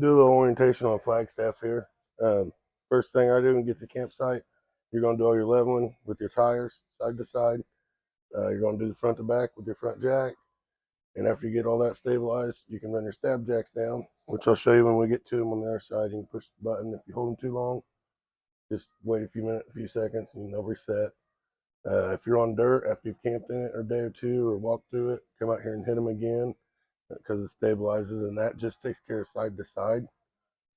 Do a little orientation on Flagstaff here. First thing I do when you get to the campsite, you're going to do all your leveling with your tires side to side. You're going to do the front to back with your front jack. And after you get all that stabilized, you can run your stab jacks down, which I'll show you when we get to them on the other side. You can push the button. If you hold them too long, just wait a few minutes, a few seconds, and they'll reset. If you're on dirt after you've camped in it a day or two or walked through it, come out here and hit them again because it stabilizes, and that just takes care of side to side.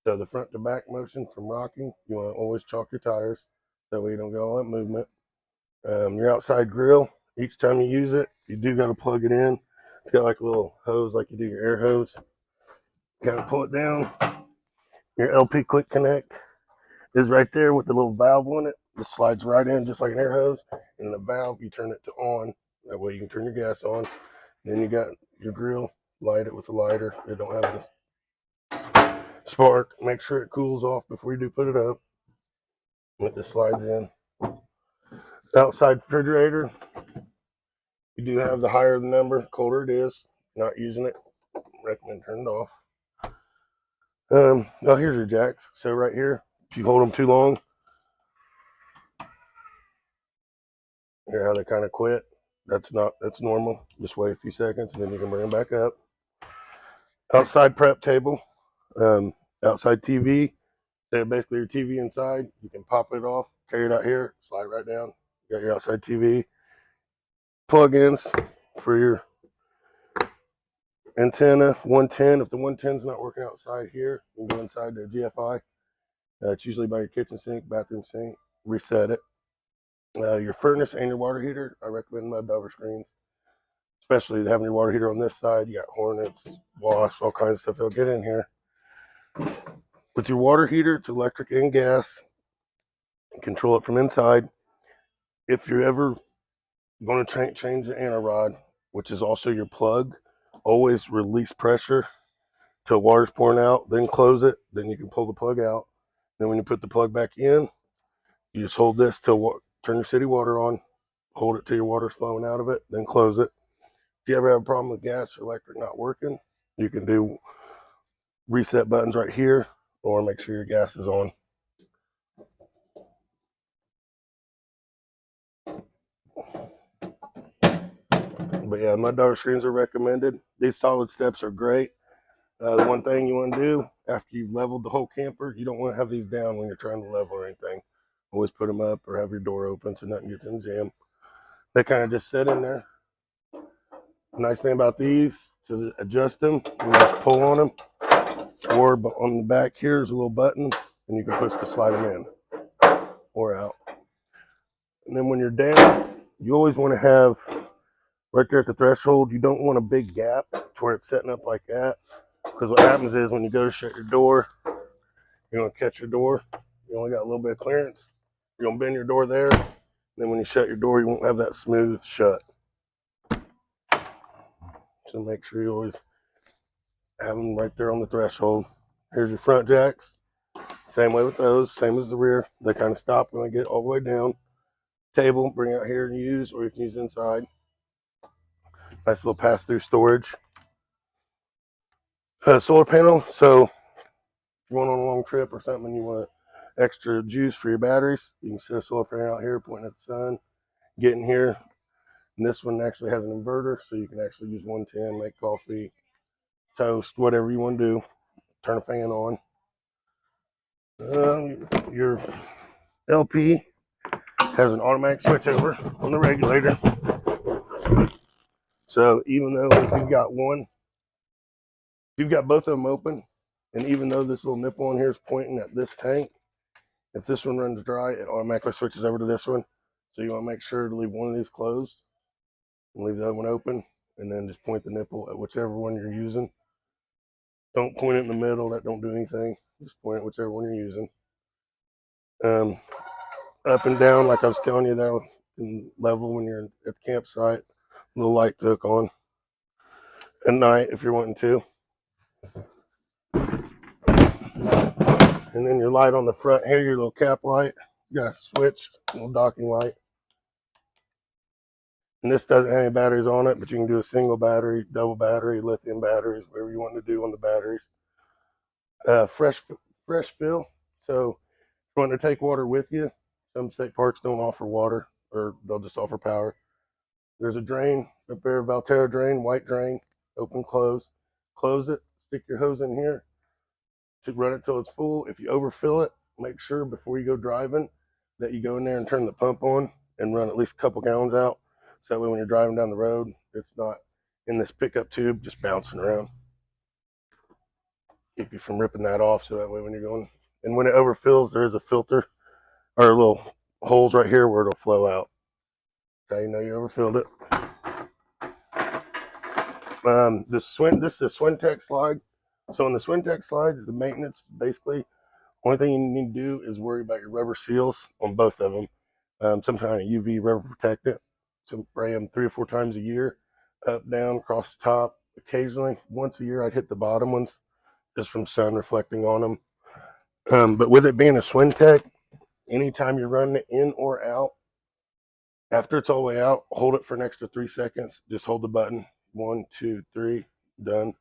So the front to back motion from rocking, you want to always chalk your tires. That way you don't get all that movement. Your outside grill, each time you use it, you do got to plug it in. It's got like a little hose like you do your air hose. Kind of pull it down. Your LP quick connect is right there with the little valve on it. Just slides right in just like an air hose. And the valve, you turn it to on. That way you can turn your gas on. Then you got your grill, light it with a lighter. It don't have a spark. Make sure it cools off before you do put it up. It just slides in. Outside refrigerator, you do have the higher the number, colder it is. Not using it, recommend turn it off. Oh, here's your jacks. So right here, if you hold them too long, hear how they kind of quit. That's normal. Just wait a few seconds and then you can bring them back up. Outside prep table, outside TV. So basically your TV inside, you can pop it off, carry it out here, slide right down. You got your outside TV. Plug-ins for your antenna 110. If the 110 is not working outside here, you can go inside the GFI. It's usually by your kitchen sink, bathroom sink. Reset it. Your furnace and your water heater, I recommend mud dauber screens. Especially having your water heater on this side, you got hornets, wasps, all kinds of stuff that'll get in here. With your water heater, it's electric and gas. You control it from inside. If you're ever going to change the anti-rod, which is also your plug, always release pressure till water's pouring out, then close it, then you can pull the plug out. Then when you put the plug back in, you just hold this till turn your city water on, hold it till your water's flowing out of it, then close it. If you ever have a problem with gas or electric not working, you can do reset buttons right here, or make sure your gas is on. But yeah, mud dauber screens are recommended. These solid steps are great. The one thing you want to do after you've leveled the whole camper, you don't want to have these down when you're trying to level or anything. Always put them up or have your door open so nothing gets in the jam. They kind of just sit in there. The nice thing about these, to adjust them, you just pull on them, or on the back here is a little button, and you can push to slide them in or out. And then when you're down, you always want to have right there at the threshold, you don't want a big gap to where it's setting up like that. Because what happens is when you go to shut your door, you're going to catch your door. You only got a little bit of clearance. You're going to bend your door there. Then when you shut your door, you won't have that smooth shut. So make sure you always have them right there on the threshold. Here's your front jacks. Same way with those, same as the rear. They kind of stop when they get all the way down. Table, bring out here and use, or you can use inside. Nice little pass-through storage. Solar panel, so if you're going on a long trip or something and you want extra juice for your batteries, you can set a solar panel out here pointing at the sun. Get in here, and this one actually has an inverter, so you can actually use 110, make coffee, toast, whatever you want to do. Turn a fan on. Your LP has an automatic switch over on the regulator. So even though if you've got both of them open, and even though this little nipple on here is pointing at this tank, if this one runs dry, it automatically switches over to this one. So you want to make sure to leave one of these closed and leave the other one open, and then just point the nipple at whichever one you're using. Don't point it in the middle. That don't do anything. Just point it whichever one you're using. Up and down, like I was telling you, that can level when you're at the campsite. A little light to hook on at night if you're wanting to. And then your light on the front here, your little cap light. You got a switch, a little docking light. And this doesn't have any batteries on it, but you can do a single battery, double battery, lithium batteries, whatever you want to do on the batteries. Fresh fill. So if you want to take water with you, some state parks don't offer water, or they'll just offer power. There's a drain up there, Valterra drain, white drain, open, close. Close it, stick your hose in here to run it till it's full. If you overfill it, make sure before you go driving that you go in there and turn the pump on and run at least a couple gallons out. So that way when you're driving down the road, it's not in this pickup tube just bouncing around. Keep you from ripping that off, so that way when you're going, and when it overfills, there is a filter or little holes right here where it'll flow out. That's how you know you overfilled it. This is a Swintech slide. So on the Swintech slides, the maintenance basically only thing you need to do is worry about your rubber seals on both of them. Some kind of UV rubber protectant. Spray them 3 or 4 times a year, up, down, across the top. Occasionally, once a year, I'd hit the bottom ones just from sun reflecting on them. But with it being a Swintech, anytime you're running it in or out, after it's all the way out, hold it for an extra 3 seconds. Just hold the button. 1, 2, 3, done.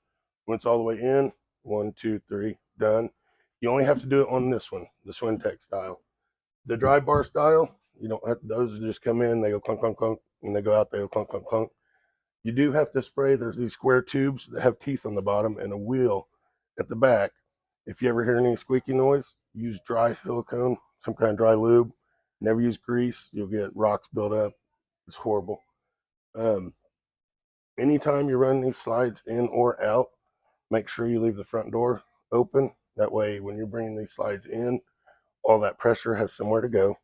When it's all the way in, 1, 2, 3, done. You only have to do it on this one, the Swintech style. The dry bar style, you don't have, those just come in, they go clunk, clunk, clunk, and they go out, they go clunk, clunk, clunk. You do have to spray. There's these square tubes that have teeth on the bottom and a wheel at the back. If you ever hear any squeaky noise, use dry silicone, some kind of dry lube. Never use grease. You'll get rocks built up. It's horrible. Um, Anytime you run these slides in or out, make sure you leave the front door open. That way, when you're bringing these slides in, all that pressure has somewhere to go.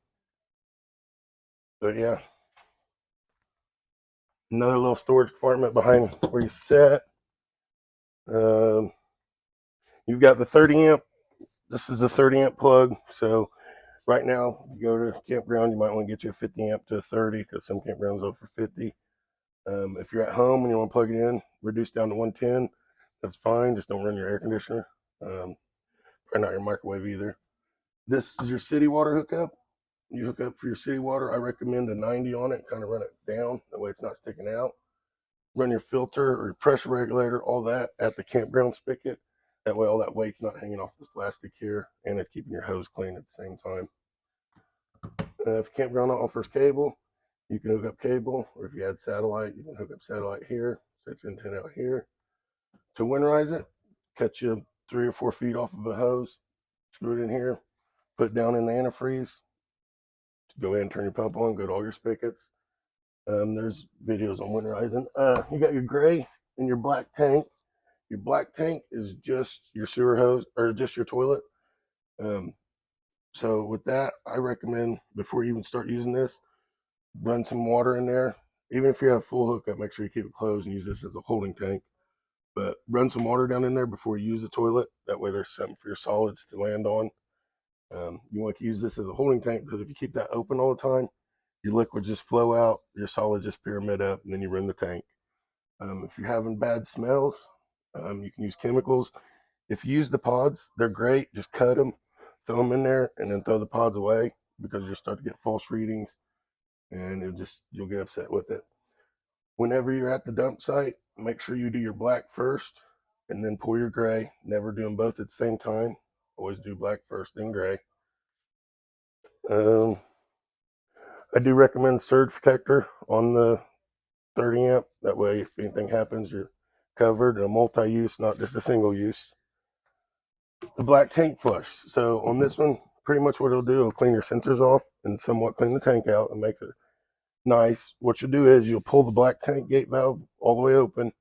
But yeah, another little storage compartment behind where you sit. Um, you've got the 30 amp. This is the 30 amp plug. So right now, you go to a campground, you might want to get you a 50 amp to a 30 because some campgrounds offer 50. If you're at home and you want to plug it in, reduce down to 110. That's fine. Just don't run your air conditioner. Or not your microwave either. This is your city water hookup. You hook up for your city water. I recommend a 90 on it. Kind of run it down. That way it's not sticking out. Run your filter or your pressure regulator, all that at the campground spigot. That way all that weight's not hanging off this plastic here, and it's keeping your hose clean at the same time. If campground offers cable, you can hook up cable, or if you had satellite, you can hook up satellite here, set your antenna out here. To winterize it, cut you 3 or 4 feet off of a hose, screw it in here, put it down in the antifreeze. Go ahead and turn your pump on, go to all your spigots. There's videos on winterizing. You got your gray and your black tank. Your black tank is just your sewer hose or just your toilet. So with that, I recommend before you even start using this, run some water in there. Even if you have full hookup, make sure you keep it closed and use this as a holding tank. But run some water down in there before you use the toilet. That way there's something for your solids to land on. You want to use this as a holding tank because if you keep that open all the time, your liquid just flow out, your solids just pyramid up, and then you run the tank. If you're having bad smells, you can use chemicals. If you use the pods, they're great. Just cut them, throw them in there, and then throw the pods away because you'll start to get false readings, and you'll get upset with it. Whenever you're at the dump site, make sure you do your black first, and then pour your gray. Never do them both at the same time. Always do black first, then gray. Um, I do recommend surge protector on the 30 amp. That way, if anything happens, you're covered. A multi-use, not just a single use. The black tank flush. So on this one, pretty much what it'll do, it'll clean your sensors off and somewhat clean the tank out and makes it nice. What you'll do is you'll pull the black tank gate valve all the way open,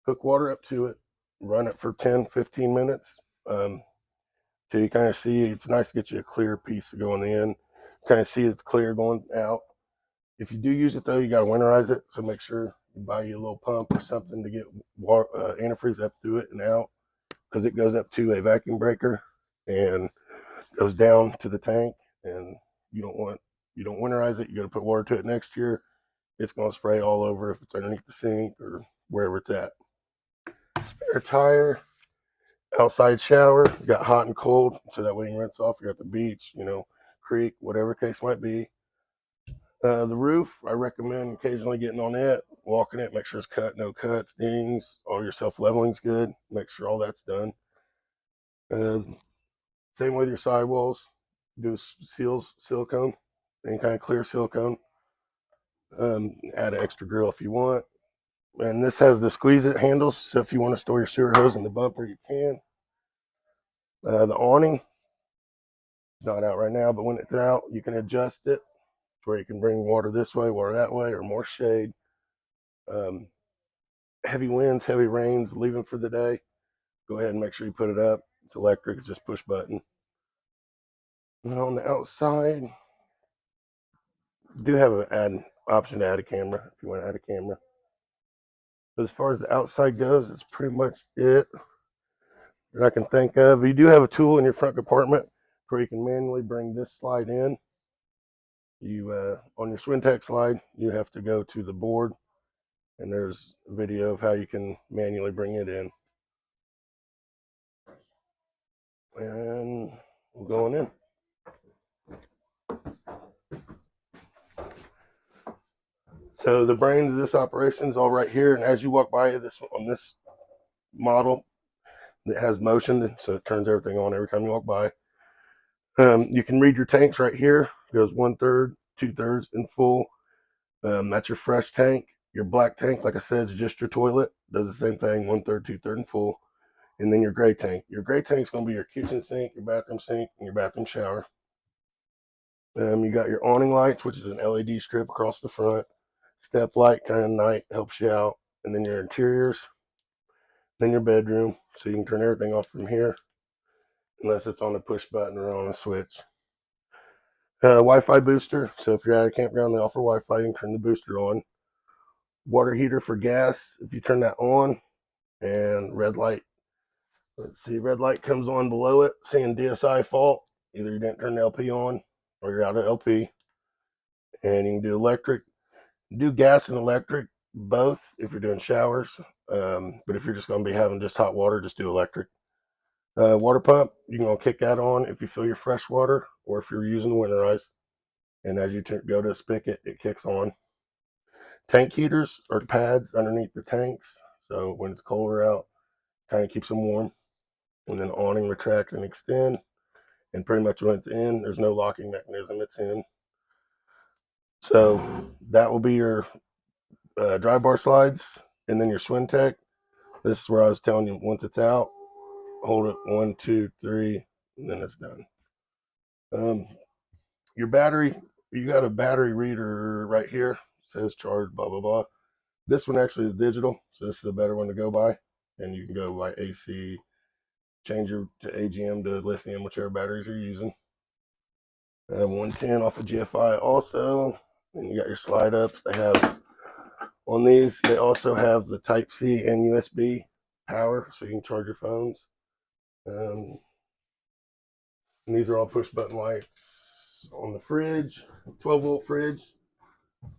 hook water up to it, run it for 10, 15 minutes. Till you kind of see it's nice to get you a clear piece to go on the end. Kind of see it's clear going out. If you do use it though, you got to winterize it. So make sure you buy you a little pump or something to get water, antifreeze up through it and out, because it goes up to a vacuum breaker and goes down to the tank. And you don't winterize it. You got to put water to it next year. It's going to spray all over if it's underneath the sink or wherever it's at. Spare tire, outside shower. You got hot and cold, so that way you can rinse off. You're at the beach, creek, whatever case might be. The roof, I recommend occasionally getting on it, walking it, make sure it's cut, no cuts, dings, all your self-leveling's good, make sure all that's done. Same with your sidewalls. Do silicone, any kind of clear silicone. Add an extra grill if you want. And this has the squeeze it handles, so if you want to store your sewer hose in the bumper, you can. The awning is not out right now, but when it's out, you can adjust it where you can bring water this way, water that way, or more shade. Um, Heavy winds, heavy rains, leaving for the day, go ahead and make sure you put it up. It's electric, it's just push button. And on the outside, do have an option to add a camera if you want to add a camera. But as far as the outside goes, it's pretty much it that I can think of. You do have a tool in your front compartment where you can manually bring this slide in. You on your Swintech slide, you have to go to the board, and there's a video of how you can manually bring it in. And we're going in. So the brains of this operation is all right here, and as you walk by this on this model, it has motion, so it turns everything on every time you walk by. You can read your tanks right here. It goes 1/3, 2/3, and full. That's your fresh tank. Your black tank, like I said, is just your toilet. Does the same thing, 1/3, 2/3, and full. And then your gray tank. Your gray tank is going to be your kitchen sink, your bathroom sink, and your bathroom shower. You got your awning lights, which is an LED strip across the front. Step light, kind of night, helps you out. And then your interiors, then your bedroom. So you can turn everything off from here, unless it's on a push button or on a switch. Wi-Fi booster. So if you're at a campground, they offer Wi-Fi. You can turn the booster on. Water heater for gas. If you turn that on, and red light. Let's see, red light comes on below it, saying DSI fault. Either you didn't turn the LP on, or you're out of LP. And you can do electric. Do gas and electric both if you're doing showers. But if you're just going to be having just hot water, just do electric. Water pump, you can kick that on if you fill your fresh water, or if you're using winterized. And as you go to a spigot, it kicks on. Tank heaters or pads underneath the tanks, so when it's colder out, kind of keeps them warm. And then awning, retract, and extend. And pretty much when it's in, there's no locking mechanism, it's in. So that will be your dry bar slides, and then your Swintech. This is where I was telling you, once it's out, hold it 1, 2, 3, and then it's done. Your battery, you got a battery reader right here. It says charge, blah, blah, blah. This one actually is digital, so this is a better one to go by. And you can go by AC, change your to AGM to lithium, whichever batteries you're using. 110 off of GFI also. And you got your slide ups. They have on these, they also have the Type C and USB power, so you can charge your phones. And these are all push button lights on the fridge, 12-volt fridge.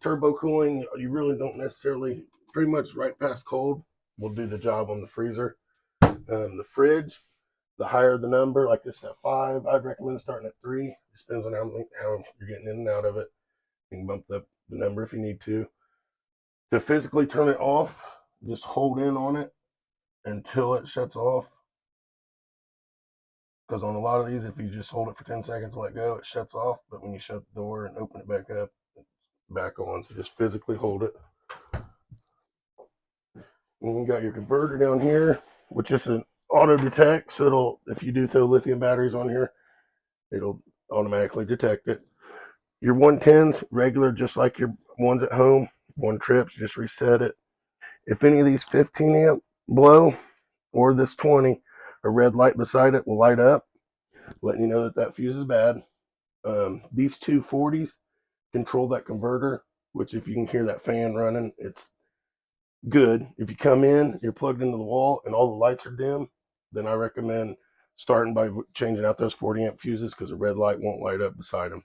Turbo cooling, you really don't necessarily, pretty much right past cold will do the job on the freezer. The fridge, the higher the number, like this at 5, I'd recommend starting at 3. It depends on how you're getting in and out of it. You can bump up the number if you need to. To physically turn it off, just hold in on it until it shuts off. Because on a lot of these, if you just hold it for 10 seconds and let go, it shuts off. But when you shut the door and open it back up, it's back on. So just physically hold it. And you got your converter down here, which is an auto detect. So it'll, if you do throw lithium batteries on here, it'll automatically detect it. Your 110s, regular, just like your ones at home, one trips, just reset it. If any of these 15 amp blow, or this 20, a red light beside it will light up, letting you know that that fuse is bad. These 240s control that converter, which if you can hear that fan running, it's good. If you come in, you're plugged into the wall, and all the lights are dim, then I recommend starting by changing out those 40 amp fuses, because the red light won't light up beside them.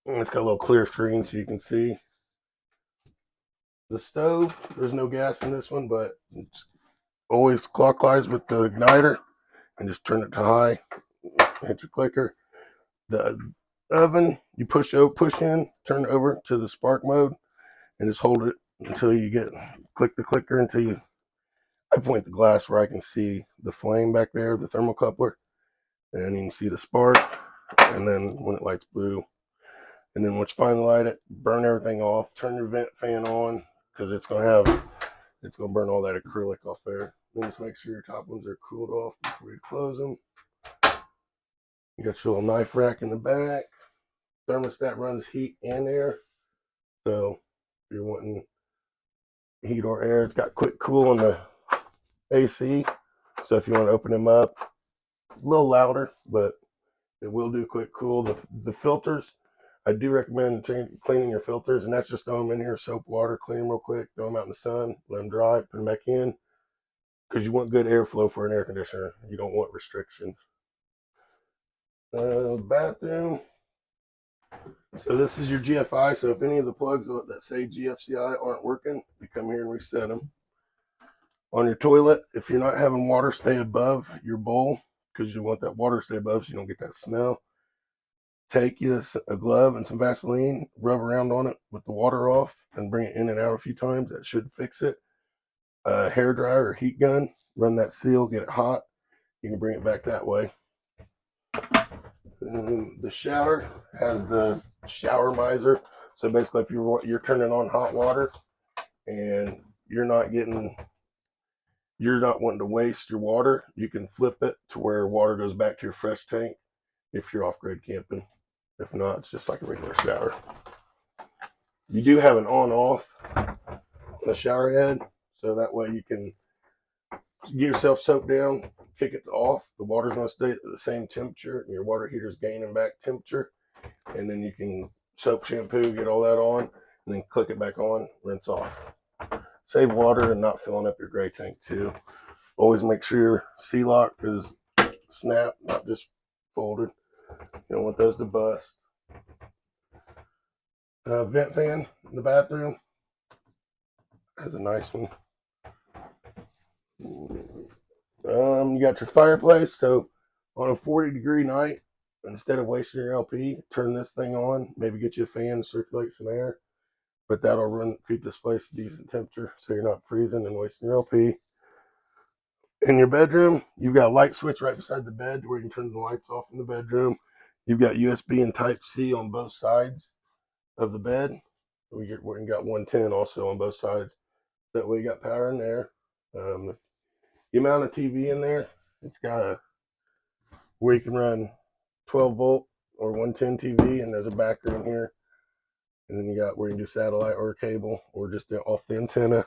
And it's got a little clear screen so you can see. The stove, there's no gas in this one, but it's always clockwise with the igniter, and just turn it to high, hit your clicker. The oven, you push in, turn it over to the spark mode, and just hold it until you click the clicker until you I point the glass where I can see the flame back there, the thermocoupler, and you can see the spark. And then when it lights blue, and then once you finally light it, burn everything off. Turn your vent fan on because it's gonna burn all that acrylic off there. Then just make sure your top ones are cooled off before you close them. You got your little knife rack in the back. Thermostat runs heat and air. So if you're wanting heat or air, it's got quick cool on the AC. So if you want to open them up, a little louder, but it will do quick cool. The filters, I do recommend cleaning your filters, and that's just throw them in here, soap, water, clean them real quick, throw them out in the sun, let them dry, put them back in, because you want good airflow for an air conditioner. You don't want restrictions. Bathroom. So this is your GFI. So if any of the plugs that say GFCI aren't working, you come here and reset them. On your toilet, if you're not having water stay above your bowl, because you want that water to stay above so you don't get that smell, take you a glove and some Vaseline, rub around on it with the water off, and bring it in and out a few times. That should fix it. A hair dryer or heat gun, run that seal, get it hot. You can bring it back that way. The shower has the shower miser. So basically, if you're turning on hot water and you're not wanting to waste your water, you can flip it to where water goes back to your fresh tank if you're off-grid camping. If not, it's just like a regular shower. You do have an on-off on the shower head, so that way you can get yourself soaked down, kick it off. The water's going to stay at the same temperature, and your water heater's gaining back temperature. And then you can soap, shampoo, get all that on, and then click it back on, rinse off. Save water and not filling up your gray tank too. Always make sure your C-lock is snapped, not just folded. You don't want those to bust. Vent fan in the bathroom has a nice one. You got your fireplace. So on a 40-degree night, instead of wasting your LP, turn this thing on. Maybe get you a fan to circulate some air. But that'll keep this place a decent temperature so you're not freezing and wasting your LP. In your bedroom, you've got a light switch right beside the bed where you can turn the lights off in the bedroom. You've got USB and Type-C on both sides of the bed. We got 110 also on both sides. That way you got power in there. The amount of TV in there, it's got where you can run 12 volt or 110 TV, and there's a backer in here. And then you got where you can do satellite or cable or just off the antenna.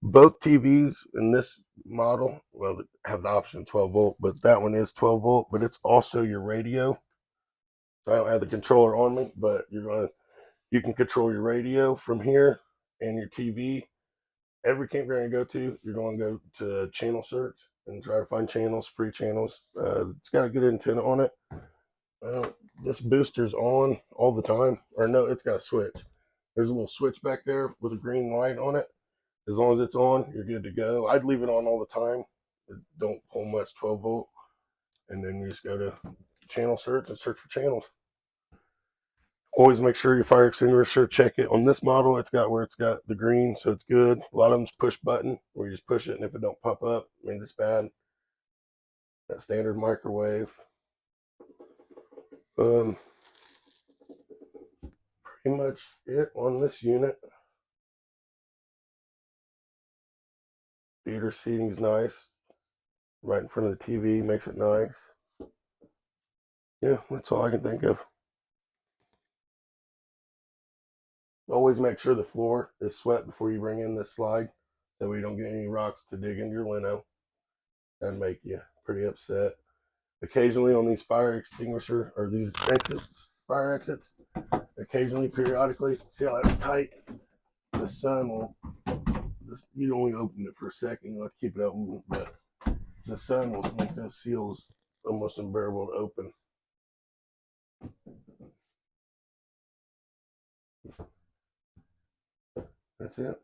Both TVs in this model, well, have the option 12 volt, but that one is 12 volt, but it's also your radio. So I don't have the controller on me, but you can control your radio from here and your TV. Every campground you go to, you're going to go to channel search and try to find channels, free channels. It's got a good antenna on it. This booster's on all the time, or no, it's got a switch. There's a little switch back there with a green light on it. As long as it's on, you're good to go. I'd leave it on all the time. Don't pull much 12 volt. And then you just go to channel search and search for channels. Always make sure your fire extinguisher, check it. On this model, it's got the green, so it's good. A lot of them's push button, where you just push it, and if it don't pop up, I mean, it's bad. That standard microwave. Pretty much it on this unit. Theater seating's nice. Right in front of the TV, makes it nice. Yeah, that's all I can think of. Always make sure the floor is swept before you bring in this slide, so we don't get any rocks to dig into your lino. That'd make you pretty upset. Occasionally on these fire extinguisher or these fire exits, occasionally, periodically, see how that's tight? The sun will, you only open it for a second, you have to keep it open, but the sun will make those seals almost unbearable to open. That's it.